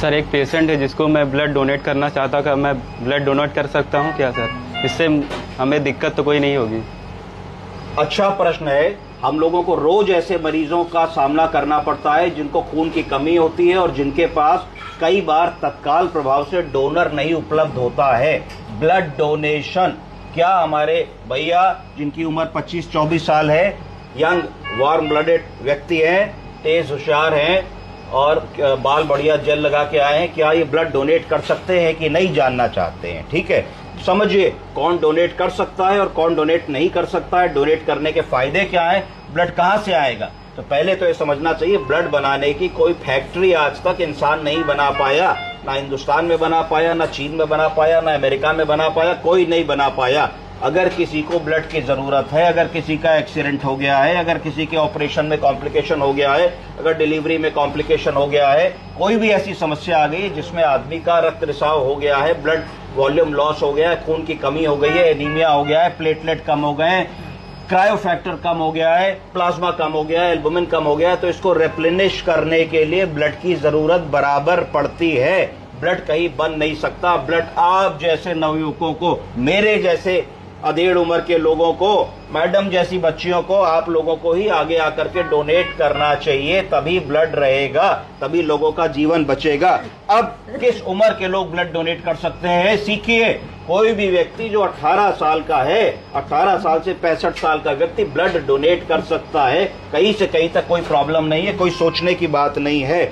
Sir एक patient है जिसको मैं ब्लड डोनेट करना चाहता था, मैं ब्लड डोनेट कर सकता हूँ क्या सर? इससे हमें दिक्कत तो कोई नहीं होगी? अच्छा प्रश्न है। हम लोगों को रोज ऐसे मरीजों का सामना करना पड़ता है जिनको खून की कमी होती है और जिनके पास कई बार तत्काल प्रभाव से डोनर नहीं उपलब्ध होता है। ब्लड डोनेशन, क्या हमारे भैया जिनकी उम्र 25-24 साल है, यंग वार्म ब्लडेड व्यक्ति हैं, तेज होशियार हैं और बाल बढ़िया जेल लगा के आए हैं, क्या ये ब्लड डोनेट कर सकते हैं कि नहीं, जानना चाहते हैं? ठीक है, समझिए कौन डोनेट कर सकता है और कौन डोनेट नहीं कर सकता है, डोनेट करने के फायदे क्या है, ब्लड कहां से आएगा। तो पहले तो ये समझना चाहिए, ब्लड बनाने की कोई फैक्ट्री आज तक इंसान नहीं बना पाया, ना हिंदुस्तान में बना पाया, ना चीन में बना पाया, ना अमेरिका में बना पाया, कोई नहीं बना पाया। अगर किसी को ब्लड की जरूरत है, अगर किसी का एक्सीडेंट हो गया है, अगर किसी के ऑपरेशन में कॉम्प्लिकेशन हो गया है, अगर डिलीवरी में कॉम्प्लिकेशन हो गया है, कोई भी ऐसी समस्या आ गई जिसमें आदमी का रक्त रिसाव हो गया है, ब्लड वॉल्यूम लॉस हो गया है, खून की कमी हो गई है, एनीमिया हो गया है, प्लेटलेट कम हो गए हैं, क्रायो फैक्टर कम हो गया है, प्लाज्मा कम हो गया है, एल्बुमिन कम हो गया है, तो इसको रिप्लेनिश करने के लिए ब्लड की जरूरत बराबर पड़ती है। ब्लड कहीं बन नहीं सकता। ब्लड आप जैसे नवयुवकों को, मेरे जैसे अधेड़ उम्र के लोगों को, मैडम जैसी बच्चियों को, आप लोगों को ही आगे आकर के डोनेट करना चाहिए, तभी ब्लड रहेगा, तभी लोगों का जीवन बचेगा। अब किस उम्र के लोग ब्लड डोनेट कर सकते हैं? सीखिए, कोई भी व्यक्ति जो 18 साल का है, 18 साल से 65 साल का व्यक्ति ब्लड डोनेट कर सकता है, कहीं से कहीं तक कोई प्रॉब्लम नहीं है, कोई सोचने की बात नहीं है।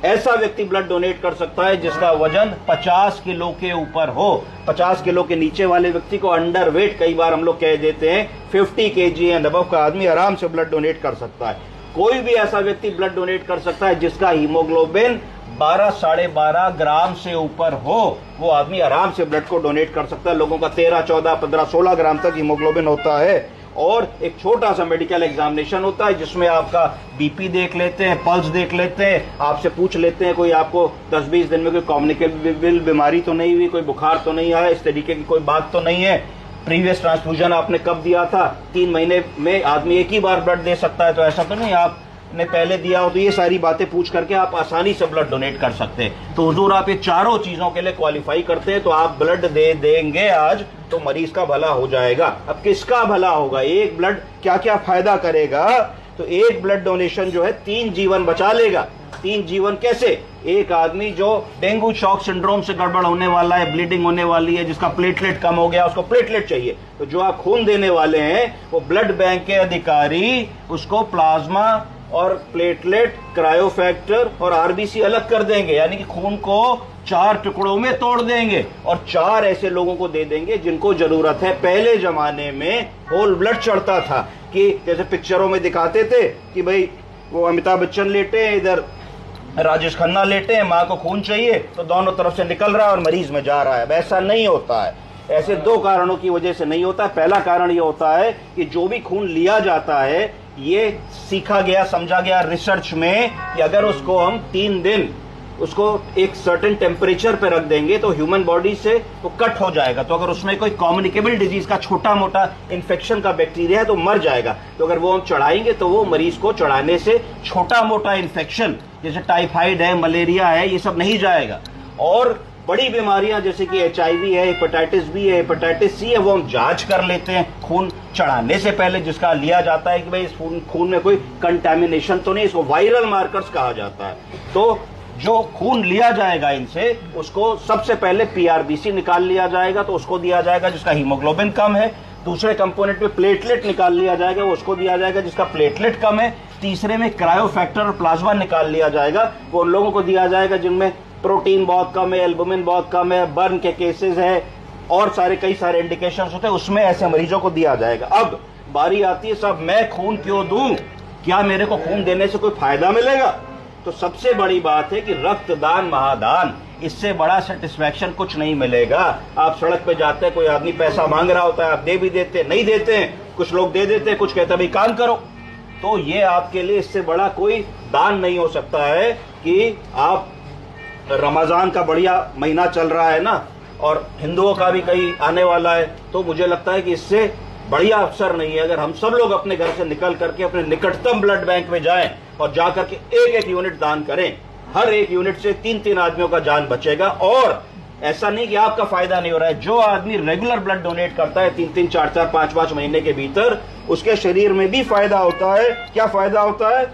ऐसा व्यक्ति ब्लड डोनेट कर सकता है जिसका वजन 50 किलो के ऊपर हो। 50 किलो के नीचे वाले व्यक्ति को अंडर वेट, कई बार हम लोग कह देते हैं, 50 kg एंड अबव का आदमी आराम से ब्लड डोनेट कर सकता है। कोई भी ऐसा व्यक्ति ब्लड डोनेट कर सकता है जिसका हीमोग्लोबिन 12-12.5 ग्राम से ऊपर हो, वो आदमी आराम से ब्लड को डोनेट कर सकता है। लोगों का 13, 14, 15, 16 ग्राम तक हीमोग्लोबिन होता है और एक छोटा सा मेडिकल एग्जामिनेशन होता है जिसमें आपका बीपी देख लेते हैं, पल्स देख लेते हैं, आपसे पूछ लेते हैं कोई आपको 10-20 दिन में कोई कम्युनिकेबल बीमारी तो नहीं हुई, कोई बुखार तो नहीं आया, इस तरीके की कोई बात तो नहीं है, प्रीवियस ट्रांसफ्यूजन आपने कब दिया था, 3 महीने में आदमी एक ही बार ब्लड दे सकता है, तो ऐसा तो नहीं आपने पहले दिया हो। तो ये सारी बातें पूछ करके आप आसानी से ब्लड डोनेट कर सकते हैं। तो हुजूर आप ये चारों चीजों के लिए क्वालिफाई करते हैं, तो आप ब्लड दे देंगे आज, तो मरीज का भला हो जाएगा। अब किसका भला होगा? एक ब्लड क्या क्या फायदा करेगा? तो एक ब्लड डोनेशन जो है 3 जीवन बचा लेगा। 3 जीवन कैसे? एक आदमी जो डेंगू शॉक सिंड्रोम से गड़बड़ होने वाला है, ब्लीडिंग होने वाली है, जिसका प्लेटलेट कम हो गया, उसको प्लेटलेट चाहिए, तो जो आप खून देने वाले हैं वो ब्लड बैंक के अधिकारी उसको प्लाज्मा और प्लेटलेट, क्रायोफैक्टर और आरबीसी अलग कर देंगे, यानी कि खून को 4 टुकड़ों में तोड़ देंगे और 4 ऐसे लोगों को दे देंगे जिनको जरूरत है। पहले जमाने में होल ब्लड चढ़ता था कि जैसे पिक्चरों में दिखाते थे कि भाई वो अमिताभ बच्चन लेटे हैं, इधर राजेश खन्ना लेटे हैं, माँ को खून चाहिए तो दोनों तरफ से निकल रहा है और मरीज में जा रहा है। वैसा नहीं होता है। ऐसे 2 कारणों की वजह से नहीं होता। पहला कारण ये होता है कि जो भी खून लिया जाता है, ये सीखा गया, समझा गया रिसर्च में कि अगर उसको हम 3 दिन उसको एक सर्टेन टेम्परेचर पे रख देंगे तो ह्यूमन बॉडी से वो कट हो जाएगा। तो अगर उसमें कोई कम्युनिकेबल डिजीज का छोटा मोटा इन्फेक्शन का बैक्टीरिया है तो मर जाएगा। तो अगर वो हम चढ़ाएंगे तो वो मरीज को चढ़ाने से छोटा मोटा इन्फेक्शन जैसे टाइफाइड है, मलेरिया है, ये सब नहीं जाएगा। और बड़ी बीमारियां जैसे कि HIV है, हेपेटाइटिस बी है, हेपेटाइटिस C है, वो हम जांच कर लेते हैं खून चढ़ाने से पहले, जिसका लिया जाता है कि भाई इस खून में कोई कंटामिनेशन तो नहीं, इसको वायरल मार्कर्स कहा जाता है। तो जो खून लिया जाएगा इनसे, उसको सबसे पहले PRBC निकाल लिया जाएगा, तो उसको दिया जाएगा जिसका हीमोग्लोबिन कम है। दूसरे कंपोनेंट में प्लेटलेट निकाल लिया जाएगा, वो उसको दिया जाएगा जिसका प्लेटलेट कम है। तीसरे में क्रायोफैक्टर और प्लाज्मा निकाल लिया जाएगा, वो उन लोगों को दिया जाएगा जिनमें प्रोटीन बहुत कम है, एल्बुमिन बहुत कम है, बर्न के केसेस है और कई सारे इंडिकेशंस होते हैं, उसमें ऐसे मरीजों को दिया जाएगा। अब बारी आती है साहब मैं खून क्यों दूं, क्या मेरे को खून देने से कोई फायदा मिलेगा? तो सबसे बड़ी बात है कि रक्तदान महादान, इससे बड़ा सेटिस्फैक्शन कुछ नहीं मिलेगा। आप सड़क पे जाते हैं, कोई आदमी पैसा मांग रहा होता है, आप दे भी देते, नहीं देते हैं, कुछ लोग दे देते हैं, कुछ कहते हैं भाई काम करो। तो ये आपके लिए इससे बड़ा कोई दान नहीं हो सकता है कि आप रमजान का बढ़िया महीना चल रहा है ना, और हिंदुओं का भी कहीं आने वाला है, तो मुझे लगता है कि इससे बढ़िया अवसर नहीं है अगर हम सब लोग अपने घर से निकल करके अपने निकटतम ब्लड बैंक में जाएं और जाकर के एक यूनिट दान करें। हर एक यूनिट से 3-3 आदमियों का जान बचेगा। और ऐसा नहीं कि आपका फायदा नहीं हो रहा है, जो आदमी रेगुलर ब्लड डोनेट करता है 3-3, 4-4, 5-5 महीने के भीतर, उसके शरीर में भी फायदा होता है। क्या फायदा होता है?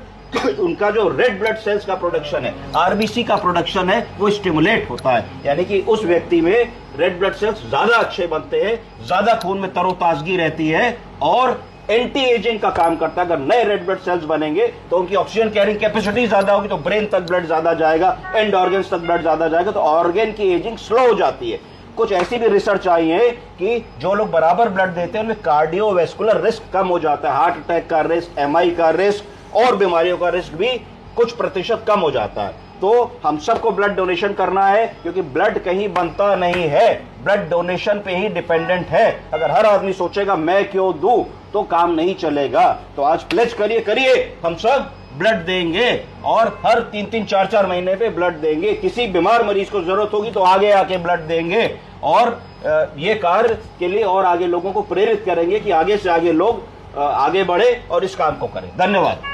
उनका जो रेड ब्लड सेल्स का प्रोडक्शन है, आरबीसी का प्रोडक्शन है, वो स्टिमुलेट होता है, यानी कि उस व्यक्ति में रेड ब्लड सेल्स ज्यादा अच्छे बनते हैं, ज्यादा खून में तरोताजगी रहती है और एंटी एजिंग का काम करता है। अगर नए रेड ब्लड सेल्स बनेंगे तो उनकी ऑक्सीजन कैरिंग कैपेसिटी ज्यादा होगी, तो ब्रेन तक ब्लड ज्यादा जाएगा, एंड ऑर्गन्स तक ब्लड ज्यादा जाएगा, तो ऑर्गन की एजिंग स्लो हो जाती है। कुछ ऐसी भी रिसर्च आई है कि जो लोग बराबर ब्लड देते हैं उनमें कार्डियोवैस्कुलर रिस्क कम हो जाता है, हार्ट अटैक का रिस्क, एमआई का रिस्क और बीमारियों का रिस्क भी कुछ प्रतिशत कम हो जाता है। तो हम सबको ब्लड डोनेशन करना है, क्योंकि ब्लड कहीं बनता नहीं है, ब्लड डोनेशन पे ही डिपेंडेंट है। अगर हर आदमी सोचेगा मैं क्यों दूं, तो काम नहीं चलेगा। तो आज प्लेज करिए, हम सब ब्लड देंगे और हर 3-3, 4-4 महीने पे ब्लड देंगे। किसी बीमार मरीज को जरूरत होगी तो आगे आके ब्लड देंगे और ये कार्य के लिए और आगे लोगों को प्रेरित करेंगे कि आगे से आगे लोग आगे बढ़े और इस काम को करें। धन्यवाद।